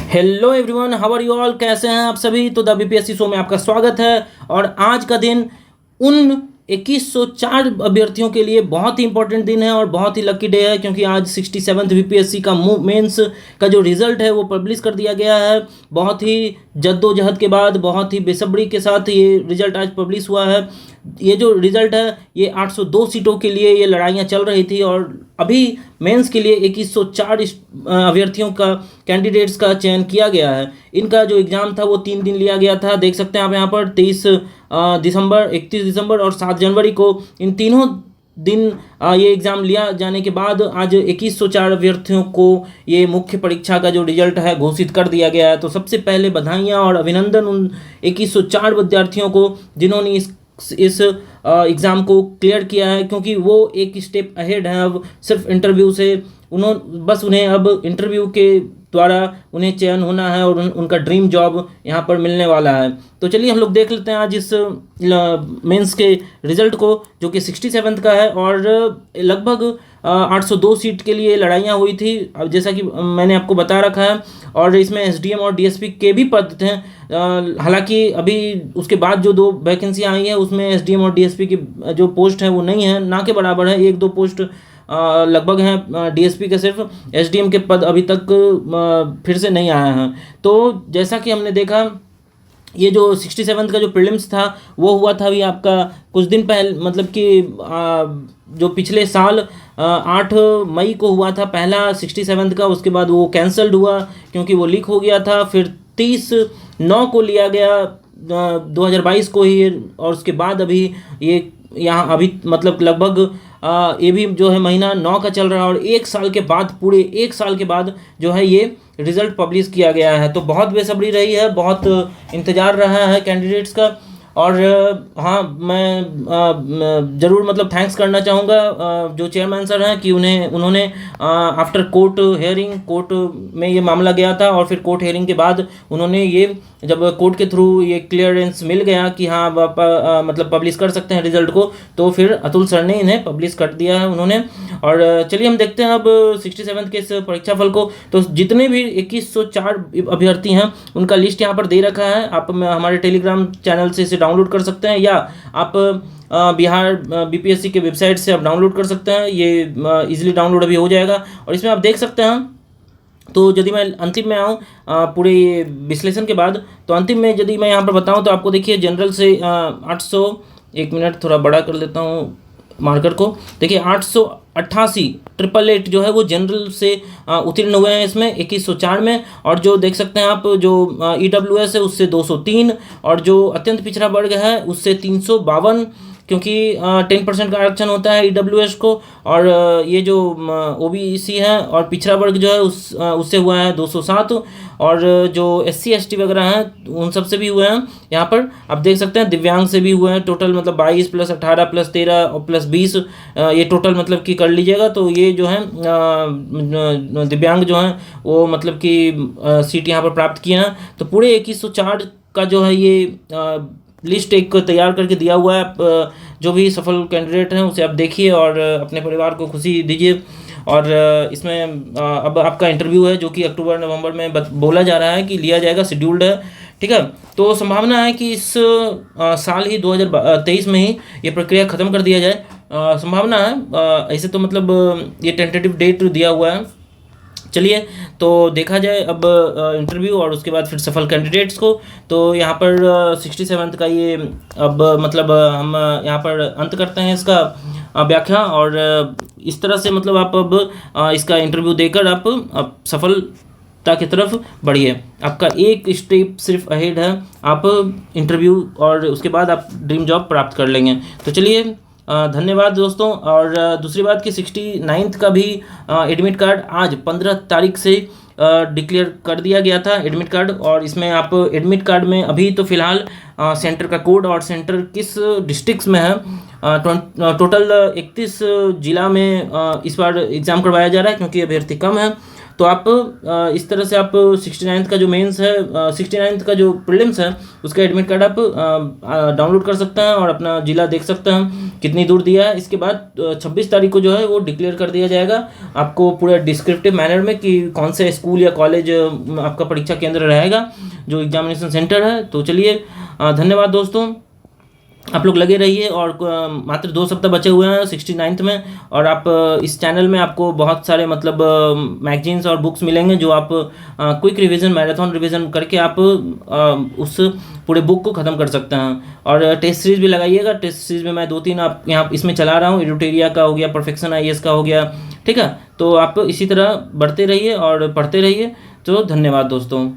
Hello everyone, how are you all. कैसे हैं आप सभी। तो द बीपीएससी शो में आपका स्वागत है। और आज का दिन उन 2104 अभ्यर्थियों के लिए बहुत ही इंपॉर्टेंट दिन है और बहुत ही लकी डे है, क्योंकि आज 67th बीपीएससी का मेंस का जो रिज़ल्ट है वो पब्लिश कर दिया गया है। बहुत ही जद्दोजहद के बाद, बहुत ही बेसब्री के साथ ये रिज़ल्ट आज पब्लिश हुआ है। ये जो रिज़ल्ट है ये 802 सीटों के लिए ये लड़ाइयाँ चल रही थी, और अभी मेंस के लिए 2104 अभ्यर्थियों का कैंडिडेट्स का चयन किया गया है। इनका जो एग्ज़ाम था वो 3 दिन लिया गया था। देख सकते हैं आप यहाँ पर 23 दिसंबर, 31 दिसंबर और 7 जनवरी को इन तीनों दिन ये एग्ज़ाम लिया जाने के बाद आज 2104 अभ्यर्थियों को ये मुख्य परीक्षा का जो रिजल्ट है घोषित कर दिया गया है। तो सबसे पहले बधाइयाँ और अभिनंदन उन 2104 विद्यार्थियों को जिन्होंने इस एग्ज़ाम को क्लियर किया है, क्योंकि वो एक स्टेप अहेड है अब सिर्फ इंटरव्यू से। उन्हें अब इंटरव्यू के द्वारा उन्हें चयन होना है और उनका ड्रीम जॉब यहाँ पर मिलने वाला है। तो चलिए हम लोग देख लेते हैं आज इस मेंस के रिज़ल्ट को, जो कि 67 का है और लगभग 802 सीट के लिए लड़ाइयाँ हुई थी, अब जैसा कि मैंने आपको बता रखा है। और इसमें एसडीएम और डीएसपी के भी पद थे। हालांकि अभी उसके बाद जो 2 वैकेंसियाँ आई हैं उसमें एसडीएम और डीएसपी की जो पोस्ट है वो नहीं है, ना के बराबर है। 1-2 पोस्ट लगभग हैं डीएसपी के, सिर्फ एसडीएम के पद अभी तक फिर से नहीं आए हैं। तो जैसा कि हमने देखा, ये जो 67 का जो प्रीलिम्स था वो हुआ था अभी आपका कुछ दिन पहले, मतलब कि जो पिछले साल 8 मई को हुआ था पहला 67 का। उसके बाद वो कैंसल्ड हुआ क्योंकि वो लीक हो गया था। फिर 30/9 को लिया गया 2022 को ही, और उसके बाद अभी ये यहाँ अभी मतलब लगभग ये भी जो है महीना 9 का चल रहा है, और 1 साल के बाद, पूरे 1 साल के बाद जो है ये रिज़ल्ट पब्लिश किया गया है। तो बहुत बेसब्री रही है, बहुत इंतज़ार रहा है कैंडिडेट्स का। और हाँ, मैं ज़रूर मतलब थैंक्स करना चाहूँगा जो चेयरमैन सर हैं कि उन्होंने आफ्टर कोर्ट हेयरिंग, कोर्ट में ये मामला गया था और फिर कोर्ट हेयरिंग के बाद उन्होंने ये, जब कोर्ट के थ्रू ये क्लियरेंस मिल गया कि हाँ आप मतलब पब्लिश कर सकते हैं रिजल्ट को, तो फिर अतुल सर ने इन्हें पब्लिश कर दिया है उन्होंने। और चलिए हम देखते हैं अब 67 के इस परीक्षाफल को। तो जितने भी 2104 अभ्यर्थी हैं उनका लिस्ट यहाँ पर दे रखा है। आप हमारे टेलीग्राम चैनल से इसे डाउनलोड कर सकते हैं, या आप बिहार बीपीएससी के वेबसाइट से आप डाउनलोड कर सकते हैं। ये इजीली डाउनलोड अभी हो जाएगा और इसमें आप देख सकते हैं। तो यदि मैं अंतिम में आऊँ पूरे ये विश्लेषण के बाद, तो अंतिम में यदि मैं यहाँ पर बताऊँ तो आपको देखिए जनरल से 800, 1 मिनट थोड़ा बड़ा कर लेता हूँ मार्कर को। देखिए 888 888 जो है वो जनरल से उत्तीर्ण हुए हैं इसमें 2104 में। और जो देख सकते हैं आप, जो ईडब्ल्यूएस है उससे 203, और जो अत्यंत पिछड़ा वर्ग है उससे 352, क्योंकि 10% का आरक्षण होता है ईडब्ल्यूएस को। और ये जो ओबीसी है और पिछड़ा वर्ग जो है उससे हुआ है 207, और जो एससी एसटी वगैरह हैं उन सब से भी हुए हैं। यहाँ पर आप देख सकते हैं दिव्यांग से भी हुए हैं। टोटल मतलब 22 + 18 + 13 और +20, ये टोटल मतलब कि कर लीजिएगा। तो ये जो है दिव्यांग जो हैं वो मतलब कि सीट यहाँ पर प्राप्त किए हैं। तो पूरे 2104 का जो है ये लिस्ट एक तैयार करके दिया हुआ है। आप जो भी सफल कैंडिडेट हैं उसे आप देखिए और अपने परिवार को खुशी दीजिए। और इसमें अब आपका इंटरव्यू है जो कि अक्टूबर-नवंबर में बोला जा रहा है कि लिया जाएगा, शेड्यूल्ड है। ठीक है, तो संभावना है कि इस साल ही 2023 में ही ये प्रक्रिया ख़त्म कर दिया जाए, संभावना है। ऐसे तो मतलब ये टेंटेटिव डेट दिया हुआ है। चलिए तो देखा जाए अब इंटरव्यू और उसके बाद फिर सफल कैंडिडेट्स को। तो यहाँ पर 67 का ये अब मतलब हम यहाँ पर अंत करते हैं इसका व्याख्या। और इस तरह से मतलब आप अब इसका इंटरव्यू देकर आप सफलता की तरफ बढ़िए। आपका एक स्टेप सिर्फ अहेड है, आप इंटरव्यू और उसके बाद आप ड्रीम जॉब प्राप्त कर लेंगे। तो चलिए धन्यवाद दोस्तों। और दूसरी बात कि 69th का भी एडमिट कार्ड आज 15 तारीख से डिक्लेयर कर दिया गया था एडमिट कार्ड। और इसमें आप एडमिट कार्ड में अभी तो फ़िलहाल सेंटर का कोड और सेंटर किस डिस्ट्रिक्ट्स में है, टोटल 31 जिला में इस बार एग्ज़ाम करवाया जा रहा है क्योंकि अभ्यर्थी कम है। तो आप इस तरह से आप 69th का जो मेंस है, 69th का जो प्रीलिम्स है, उसका एडमिट कार्ड आप डाउनलोड कर सकते हैं और अपना जिला देख सकते हैं कितनी दूर दिया है। इसके बाद 26 तारीख को जो है वो डिक्लेयर कर दिया जाएगा आपको पूरा डिस्क्रिप्टिव मैनर में कि कौन से स्कूल या कॉलेज आपका परीक्षा केंद्र रहेगा, जो एग्जामिनेशन सेंटर है। तो चलिए, धन्यवाद दोस्तों, आप लोग लगे रहिए। और मात्र 2 सप्ताह बचे हुए हैं 69th में, और आप इस चैनल में आपको बहुत सारे मतलब मैगजीन्स और बुक्स मिलेंगे जो आप क्विक रिवीजन, मैराथन रिवीजन करके आप उस पूरे बुक को ख़त्म कर सकते हैं। और टेस्ट सीरीज़ भी लगाइएगा। टेस्ट सीरीज़ में मैं 2-3 आप यहाँ इसमें चला रहा हूँ। एडुटेरिया का हो गया, परफेक्शन IAS का हो गया, ठीक है। तो आप इसी तरह बढ़ते रहिए और पढ़ते रहिए। तो धन्यवाद दोस्तों।